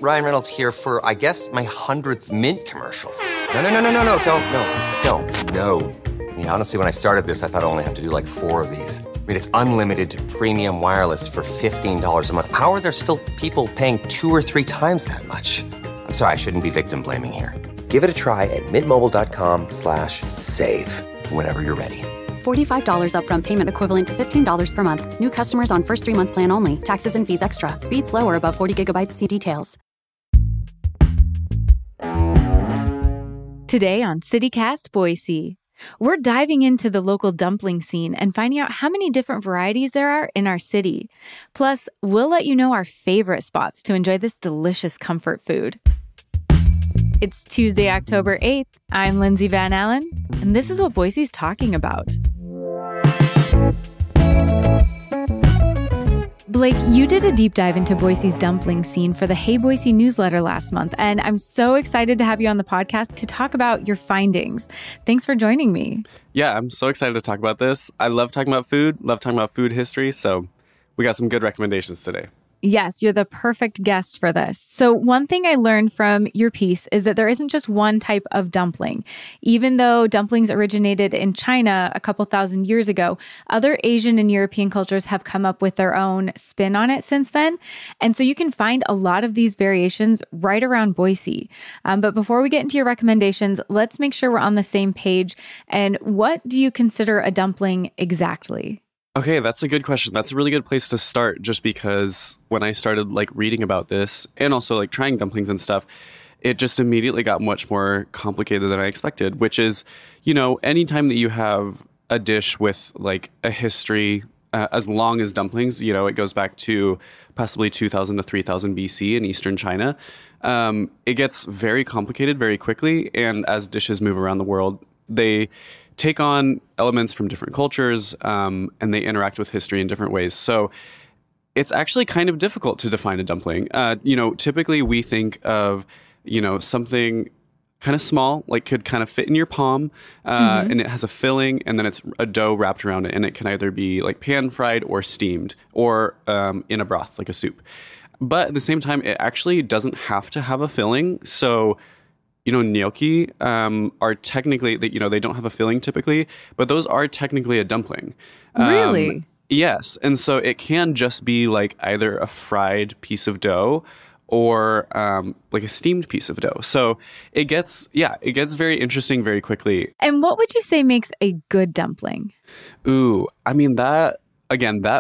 Ryan Reynolds here for, I guess, my 100th Mint commercial. No, don't. No. I mean, honestly, when I started this, I thought I only have to do like 4 of these. I mean, it's unlimited premium wireless for $15 a month. How are there still people paying 2 or 3 times that much? I'm sorry, I shouldn't be victim blaming here. Give it a try at mintmobile.com/save. Whenever you're ready. $45 upfront payment equivalent to $15 per month. New customers on first 3-month plan only. Taxes and fees extra. Speed slower above 40 gigabytes. See details. Today on CityCast Boise, we're diving into the local dumpling scene and finding out how many different varieties there are in our city. Plus, we'll let you know our favorite spots to enjoy this delicious comfort food. It's Tuesday, October 8th. I'm Lindsay Van Allen, and this is what Boise's talking about. Blake, you did a deep dive into Boise's dumpling scene for the Hey Boise newsletter last month, and I'm so excited to have you on the podcast to talk about your findings. Thanks for joining me. Yeah, I'm so excited to talk about this. I love talking about food, love talking about food history, so we got some good recommendations today. Yes, you're the perfect guest for this. So one thing I learned from your piece is that there isn't just one type of dumpling. Even though dumplings originated in China a couple thousand years ago, other Asian and European cultures have come up with their own spin on it since then. And so you can find a lot of these variations right around Boise. But before we get into your recommendations, let's make sure we're on the same page. And what do you consider a dumpling exactly? Okay, that's a good question. That's a really good place to start, just because when I started reading about this and also trying dumplings and stuff, it just immediately got much more complicated than I expected, which is, anytime that you have a dish with a history as long as dumplings, it goes back to possibly 2000 to 3000 BC in Eastern China. It gets very complicated very quickly. And as dishes move around the world, they take on elements from different cultures, and they interact with history in different ways. So it's actually kind of difficult to define a dumpling. Typically we think of, something kind of small, could kind of fit in your palm, and it has a filling, and then it's a dough wrapped around it, and it can either be pan fried or steamed or in a broth, like a soup. But at the same time, it actually doesn't have to have a filling. So gnocchi are technically, they don't have a filling typically, but those are technically a dumpling. Really? Yes. And so it can just be either a fried piece of dough or a steamed piece of dough. So it gets very interesting very quickly. And what would you say makes a good dumpling? Ooh, I mean, that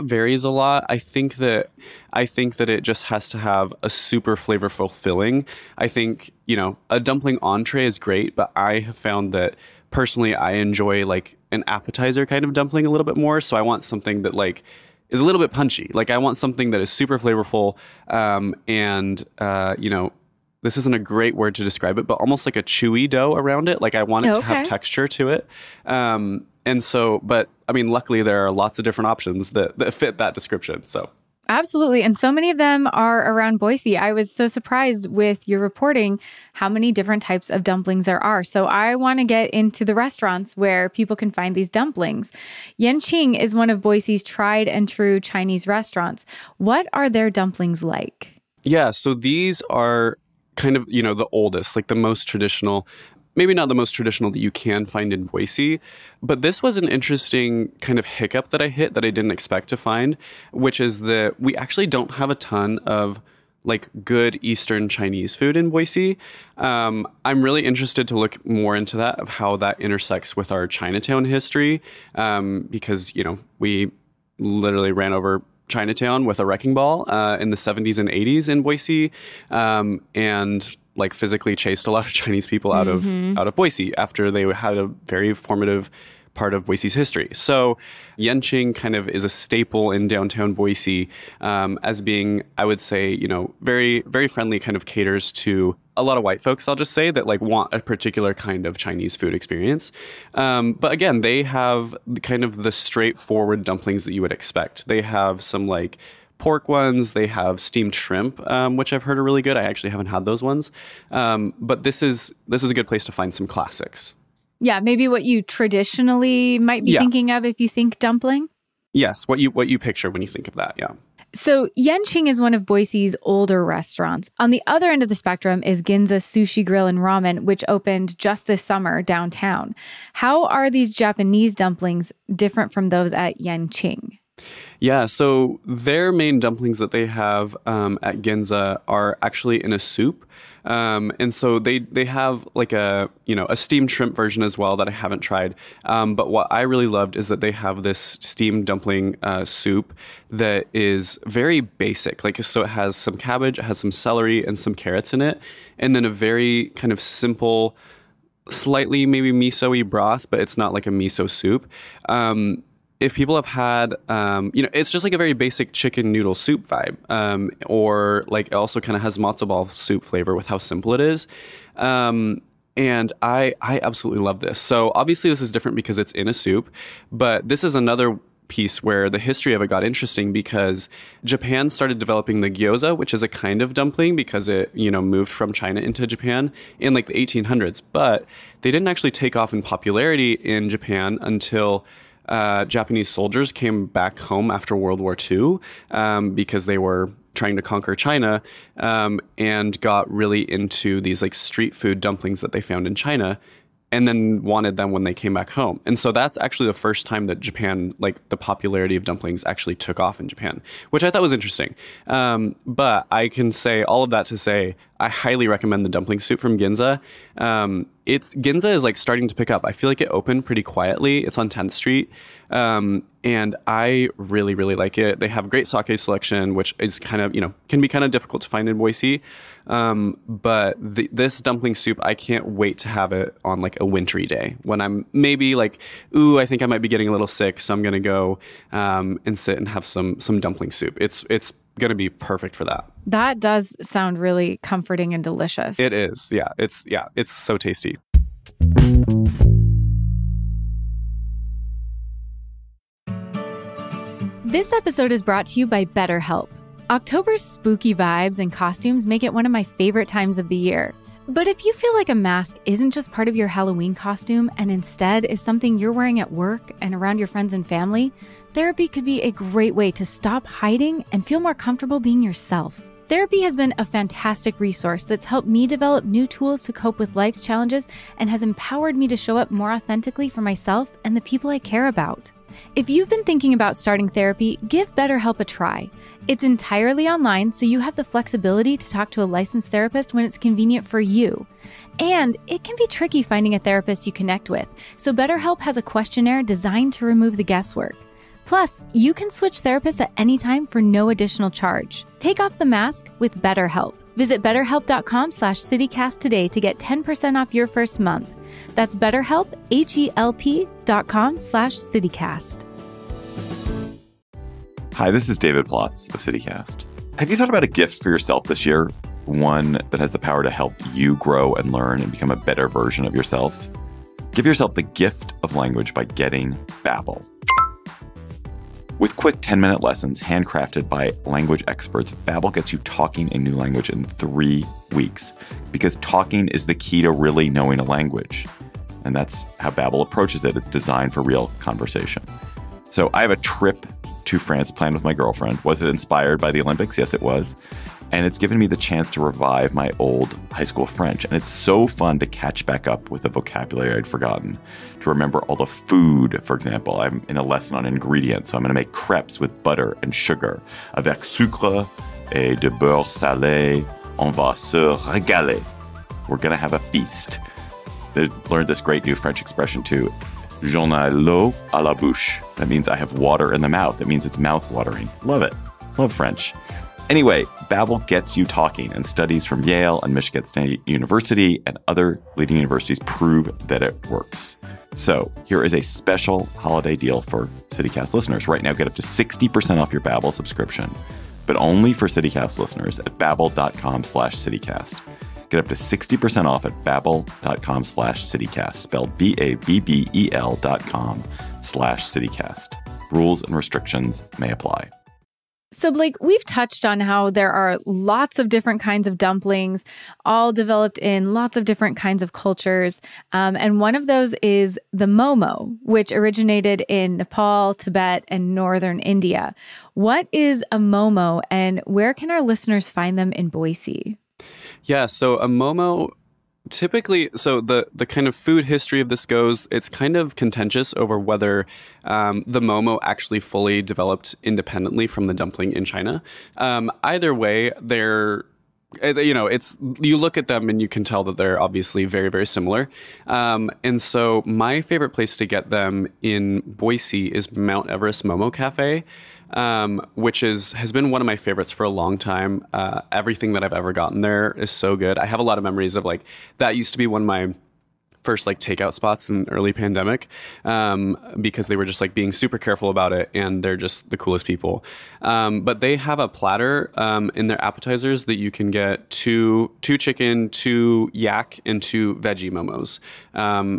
varies a lot. I think that it just has to have a super flavorful filling. I think, a dumpling entree is great, but I have found that personally I enjoy an appetizer kind of dumpling a little bit more. So I want something that is a little bit punchy. I want something that is super flavorful, this isn't a great word to describe it, but almost like a chewy dough around it. I want it to have texture to it. And so, but I mean, luckily there are lots of different options that fit that description. So. Absolutely. And so many of them are around Boise. I was so surprised with your reporting how many different types of dumplings there are. So I want to get into the restaurants where people can find these dumplings. Yanqing is one of Boise's tried and true Chinese restaurants. What are their dumplings like? Yeah, so these are kind of, the oldest, the most traditional. Maybe not the most traditional that you can find in Boise, but this was an interesting kind of hiccup that I hit that I didn't expect to find, which is that we actually don't have a ton of good Eastern Chinese food in Boise. I'm really interested to look more into that, of how that intersects with our Chinatown history, because, we literally ran over Chinatown with a wrecking ball in the 70s and 80s in Boise, and physically chased a lot of Chinese people out of Boise after they had a very formative part of Boise's history. So Yanqing kind of is a staple in downtown Boise, as being, I would say, very, very friendly, kind of caters to a lot of white folks, I'll just say, that want a particular kind of Chinese food experience. But again, they have kind of the straightforward dumplings that you would expect. They have some pork ones. They have steamed shrimp, which I've heard are really good. I actually haven't had those ones. But this is a good place to find some classics. Yeah, maybe what you traditionally might be thinking of if you think dumpling? Yes, what you picture when you think of that, yeah. So Yanqing is one of Boise's older restaurants. On the other end of the spectrum is Ginza Sushi Grill and Ramen, which opened just this summer downtown. How are these Japanese dumplings different from those at Yanqing? Yeah, so their main dumplings that they have at Ginza are actually in a soup. And so they have like a steamed shrimp version as well that I haven't tried. But what I really loved is that they have this steamed dumpling soup that is very basic. So it has some cabbage, it has some celery and some carrots in it, and then a very kind of simple, slightly maybe miso-y broth, but it's not like a miso soup. If people have had, it's just like a very basic chicken noodle soup vibe, or like it also kind of has matzo ball soup flavor with how simple it is. And I absolutely love this. So obviously this is different because it's in a soup, but this is another piece where the history of it got interesting because Japan started developing the gyoza, which is a kind of dumpling because it, moved from China into Japan in like the 1800s. But they didn't actually take off in popularity in Japan until Japanese soldiers came back home after World War II because they were trying to conquer China and got really into these like street food dumplings that they found in China and then wanted them when they came back home. And so that's actually the first time that Japan, like the popularity of dumplings actually took off in Japan, which I thought was interesting. But I can say all of that to say, I highly recommend the dumpling soup from Ginza. Ginza is like starting to pick up. I feel like it opened pretty quietly. It's on 10th Street. And I really, really like it. They have great sake selection, which is kind of, can be kind of difficult to find in Boise. But this dumpling soup, I can't wait to have it on like a wintry day when I'm maybe like, I think I might be getting a little sick. So I'm going to go and sit and have some dumpling soup. It's going to be perfect for that. That does sound really comforting and delicious. It is. Yeah. It's so tasty. This episode is brought to you by BetterHelp. October's spooky vibes and costumes make it one of my favorite times of the year. But if you feel like a mask isn't just part of your Halloween costume and instead is something you're wearing at work and around your friends and family, therapy could be a great way to stop hiding and feel more comfortable being yourself. Therapy has been a fantastic resource that's helped me develop new tools to cope with life's challenges and has empowered me to show up more authentically for myself and the people I care about. If you've been thinking about starting therapy, give BetterHelp a try. It's entirely online, so you have the flexibility to talk to a licensed therapist when it's convenient for you. And it can be tricky finding a therapist you connect with, so BetterHelp has a questionnaire designed to remove the guesswork. Plus, you can switch therapists at any time for no additional charge. Take off the mask with BetterHelp. Visit betterhelp.com/citycast today to get 10% off your first month. That's BetterHelp, HELP.com/citycast. Hi, this is David Plotz of CityCast. Have you thought about a gift for yourself this year? One that has the power to help you grow and learn and become a better version of yourself? Give yourself the gift of language by getting Babbel. With quick 10-minute lessons handcrafted by language experts, Babbel gets you talking a new language in 3 weeks. Because talking is the key to really knowing a language. And that's how Babbel approaches it. It's designed for real conversation. So I have a trip to France planned with my girlfriend. Was it inspired by the Olympics? Yes, it was. And it's given me the chance to revive my old high school French. And it's so fun to catch back up with the vocabulary I'd forgotten. To remember all the food, for example. I'm in a lesson on ingredients, so I'm going to make crepes with butter and sugar. Avec sucre et de beurre salé, on va se régaler. We're going to have a feast. They learned this great new French expression too. J'en ai l'eau à la bouche. That means I have water in the mouth. That means it's mouth-watering. Love it. Love French. Anyway, Babbel gets you talking, and studies from Yale and Michigan State University and other leading universities prove that it works. So here is a special holiday deal for CityCast listeners. Right now, get up to 60% off your Babbel subscription, but only for CityCast listeners at babbel.com/citycast. Get up to 60% off at babbel.com/citycast, spelled BABBEL.com/citycast. Rules and restrictions may apply. So, Blake, we've touched on how there are lots of different kinds of dumplings, all developed in lots of different kinds of cultures. And one of those is the momo, which originated in Nepal, Tibet, and northern India. What is a momo, and where can our listeners find them in Boise? Yeah, so a momo typically, so the kind of food history of this goes, it's kind of contentious over whether the momo actually fully developed independently from the dumpling in China. Either way, they're, it's, you look at them and you can tell that they're obviously very, very similar. And so my favorite place to get them in Boise is Mount Everest Momo Cafe. Which has been one of my favorites for a long time. Everything that I've ever gotten there is so good. I have a lot of memories of that used to be one of my first takeout spots in early pandemic, because they were just being super careful about it, and they're just the coolest people. But they have a platter in their appetizers that you can get two chicken, 2 yak, and 2 veggie momos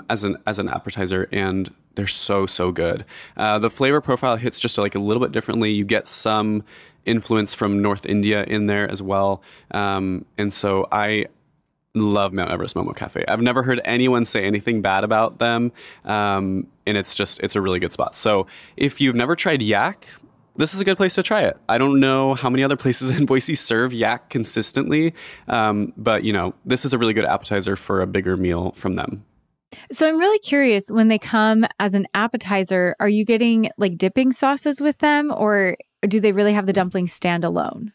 as an appetizer, and they're so good. The flavor profile hits just a little bit differently. You get some influence from North India in there as well. And so I love Mount Everest Momo Cafe. I've never heard anyone say anything bad about them. And it's a really good spot. So if you've never tried yak, this is a good place to try it. I don't know how many other places in Boise serve yak consistently. But this is a really good appetizer for a bigger meal from them. So I'm really curious, when they come as an appetizer, are you getting dipping sauces with them, or do they really have the dumplings stand alone?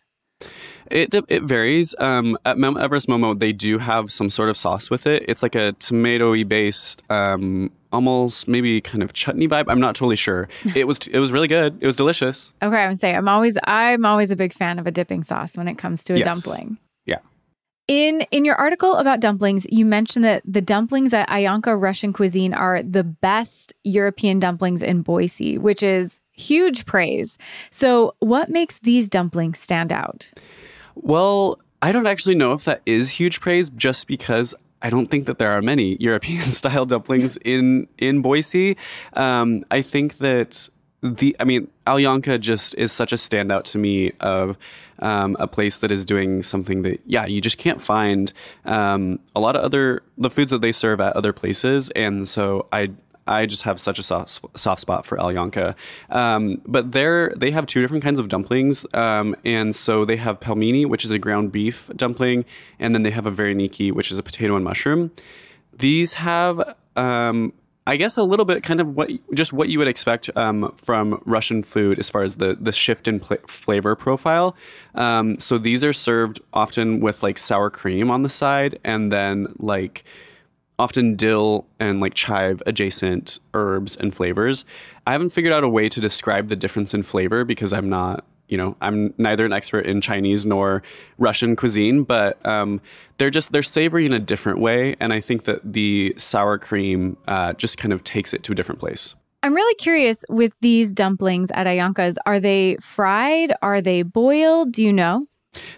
It varies. At Mount Everest Momo, they do have some sort of sauce with it. It's like a tomato-y based, almost maybe kind of chutney vibe. I'm not totally sure. It was really good. It was delicious. Okay, I would say I'm always a big fan of a dipping sauce when it comes to a dumpling. Yeah. In your article about dumplings, you mentioned that the dumplings at Ayanka Russian Cuisine are the best European dumplings in Boise, which is huge praise. So what makes these dumplings stand out? Well, I don't actually know if that is huge praise, just because I don't think that there are many European-style dumplings in Boise. I think that Ayanka just is such a standout to me of a place that is doing something that, you just can't find a lot of the foods that they serve at other places. And so I just have such a soft spot for Ayanka. But they have 2 different kinds of dumplings. And so they have pelmeni, which is a ground beef dumpling, and then they have a vareniki, which is a potato and mushroom. These have I guess a little bit kind of what you would expect from Russian food as far as the shift in flavor profile. So these are served often with sour cream on the side, and then often dill and chive adjacent herbs and flavors. I haven't figured out a way to describe the difference in flavor because I'm not, I'm neither an expert in Chinese nor Russian cuisine, but they're savory in a different way. And I think that the sour cream just kind of takes it to a different place. I'm really curious with these dumplings at Ayanka's. Are they fried? Are they boiled? Do you know?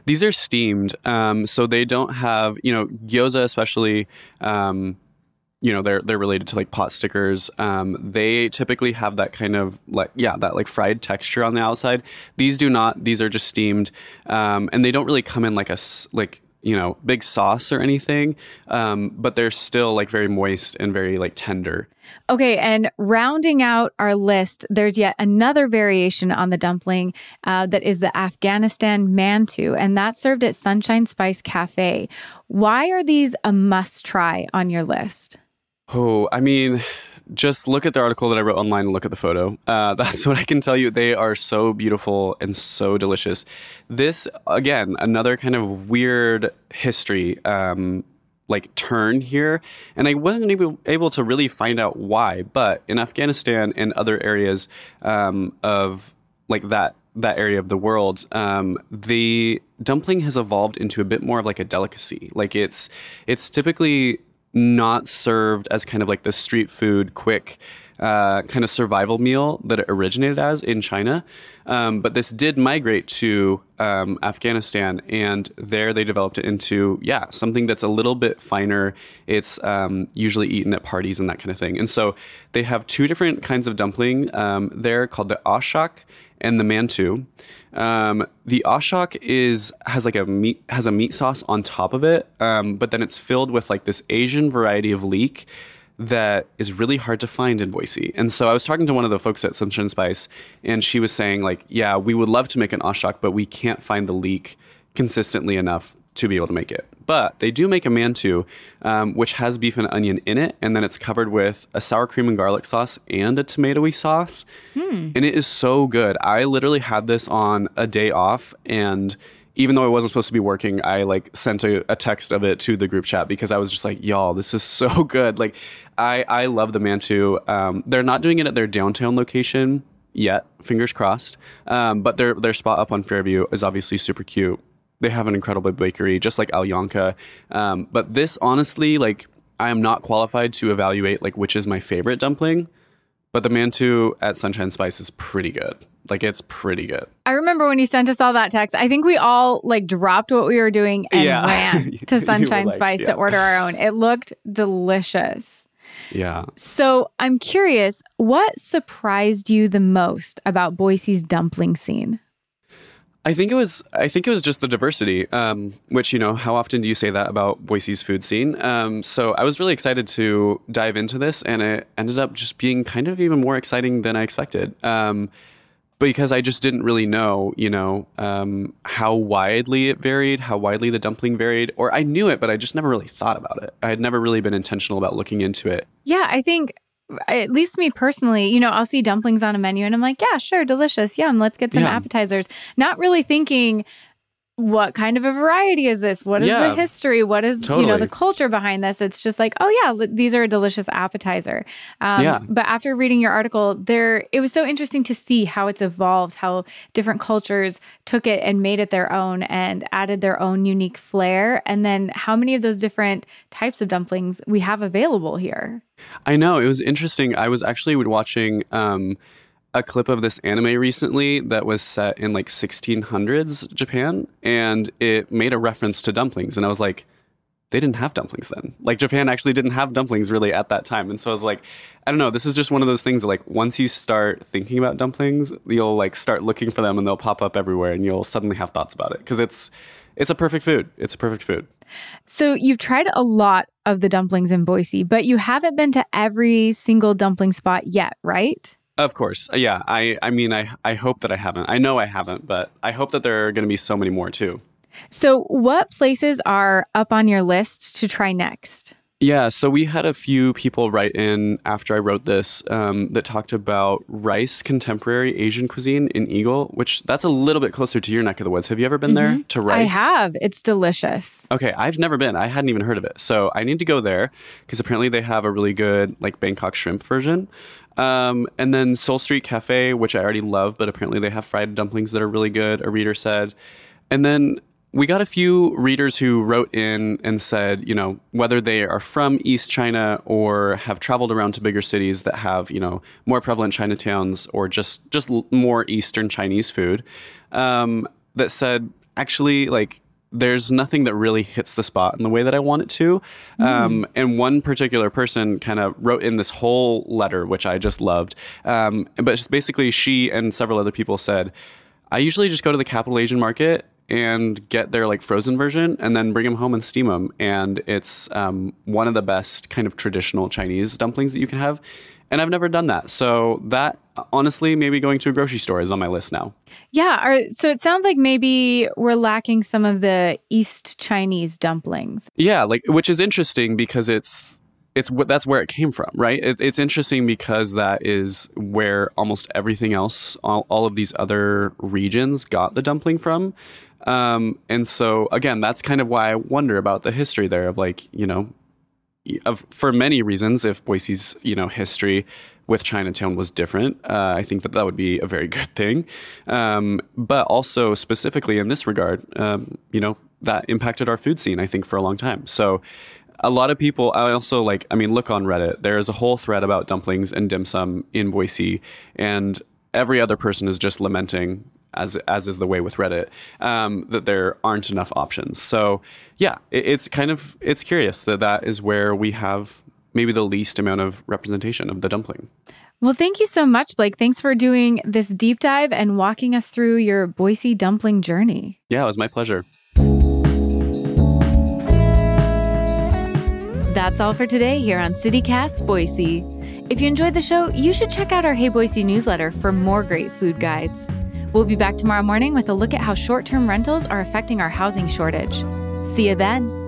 These are steamed. So they don't have, gyoza especially, they're related to pot stickers. They typically have that kind of that fried texture on the outside. These do not. These are just steamed. And they don't really come in big sauce or anything. But they're still very moist and very tender. Okay, and rounding out our list, there's yet another variation on the dumpling that is the Afghanistan mantu, and that's served at Sunshine Spice Cafe. Why are these a must-try on your list? Oh, just look at the article that I wrote online and look at the photo. That's what I can tell you. They are so beautiful and so delicious. This, again, another kind of weird history turn here. And I wasn't able to really find out why. But in Afghanistan and other areas of that area of the world, the dumpling has evolved into a bit more of a delicacy. It's typically not served as kind of the street food, quick kind of survival meal that it originated as in China. But this did migrate to Afghanistan, and there they developed it into, something that's a little bit finer. It's usually eaten at parties and that kind of thing. And so they have two different kinds of dumpling there called the ashak and the mantou. The ashak has a meat sauce on top of it, but then it's filled with like this Asian variety of leek that is really hard to find in Boise. And so I was talking to one of the folks at Sunshine Spice, and she was saying like, yeah, we would love to make an ashak, but we can't find the leek consistently enough to be able to make it. But they do make a mantou, which has beef and onion in it, and then it's covered with a sour cream and garlic sauce and a tomatoey sauce. And it is so good. I literally had this on a day off, and even though I wasn't supposed to be working, I like sent a text of it to the group chat because I was just like, y'all, this is so good. Like, I love the mantou. They're not doing it at their downtown location yet, fingers crossed. But their spot up on Fairview is obviously super cute. They have an incredible bakery, just like Alyonka. But this, honestly, like, I am not qualified to evaluate like which is my favorite dumpling. But the mantou at Sunshine Spice is pretty good. Like, it's pretty good. I remember when you sent us all that text, I think we all like dropped what we were doing and ran to Sunshine Spice to order our own. It looked delicious. Yeah. So I'm curious, what surprised you the most about Boise's dumpling scene? I think it was just the diversity, which, you know, how often do you say that about Boise's food scene? So I was really excited to dive into this, and it ended up just being kind of even more exciting than I expected. Because I just didn't really know, you know, how widely it varied, how widely the dumpling varied, or I knew it, but I just never really thought about it. I had never really been intentional about looking into it. Yeah, I think, at least me personally, you know, I'll see dumplings on a menu and I'm like, yeah, sure, delicious. Yum, let's get some appetizers. Not really thinking, what kind of a variety is this? What is the history? What is, you know, the culture behind this? It's just like, oh yeah, these are a delicious appetizer. But after reading your article, it was so interesting to see how it's evolved, how different cultures took it and made it their own and added their own unique flair. And then how many of those different types of dumplings we have available here. I know, it was interesting. I was actually watching a clip of this anime recently that was set in like 1600s Japan, and it made a reference to dumplings. And I was like, they didn't have dumplings then. Like, Japan actually didn't have dumplings really at that time. And so I was like, I don't know, this is just one of those things that like once you start thinking about dumplings, you'll like start looking for them and they'll pop up everywhere and you'll suddenly have thoughts about it because it's a perfect food. It's a perfect food. So you've tried a lot of the dumplings in Boise, but you haven't been to every single dumpling spot yet, right? Of course. Yeah. I mean, I hope that I haven't. I know I haven't, but I hope that there are going to be so many more too. So what places are up on your list to try next? Yeah, so we had a few people write in after I wrote this that talked about Rice Contemporary Asian Cuisine in Eagle, which that's a little bit closer to your neck of the woods. Have you ever been there to Rice? I have. It's delicious. Okay, I've never been. I hadn't even heard of it. So I need to go there because apparently they have a really good like Bangkok shrimp version. And then Soul Street Cafe, which I already love, but apparently they have fried dumplings that are really good, a reader said. And then we got a few readers who wrote in and said, you know, whether they are from East China or have traveled around to bigger cities that have, you know, more prevalent Chinatowns or just more Eastern Chinese food, that said, actually, like, there's nothing that really hits the spot in the way that I want it to. And one particular person kind of wrote in this whole letter, which I just loved. But basically, she and several other people said, I usually just go to the Capital Asian Market and get their like frozen version and then bring them home and steam them. And it's one of the best kind of traditional Chinese dumplings that you can have. And I've never done that. So that, honestly, maybe going to a grocery store is on my list now. Yeah. So it sounds like maybe we're lacking some of the East Chinese dumplings. Yeah, like, which is interesting because that's where it came from, right? It's interesting because that is where almost everything else, all of these other regions got the dumpling from. And so, again, that's kind of why I wonder about the history there of like, you know, for many reasons, if Boise's, you know, history with Chinatown was different, I think that would be a very good thing. But also specifically in this regard, you know, that impacted our food scene, I think, for a long time. So A lot of people, I also look on Reddit. There is a whole thread about dumplings and dim sum in Boise, and every other person is just lamenting, as is the way with Reddit, that there aren't enough options. So yeah, it's curious that is where we have maybe the least amount of representation of the dumpling. Well, thank you so much, Blake. Thanks for doing this deep dive and walking us through your Boise dumpling journey. Yeah, it was my pleasure. That's all for today here on CityCast Boise. If you enjoyed the show, you should check out our Hey Boise newsletter for more great food guides. We'll be back tomorrow morning with a look at how short-term rentals are affecting our housing shortage. See you then.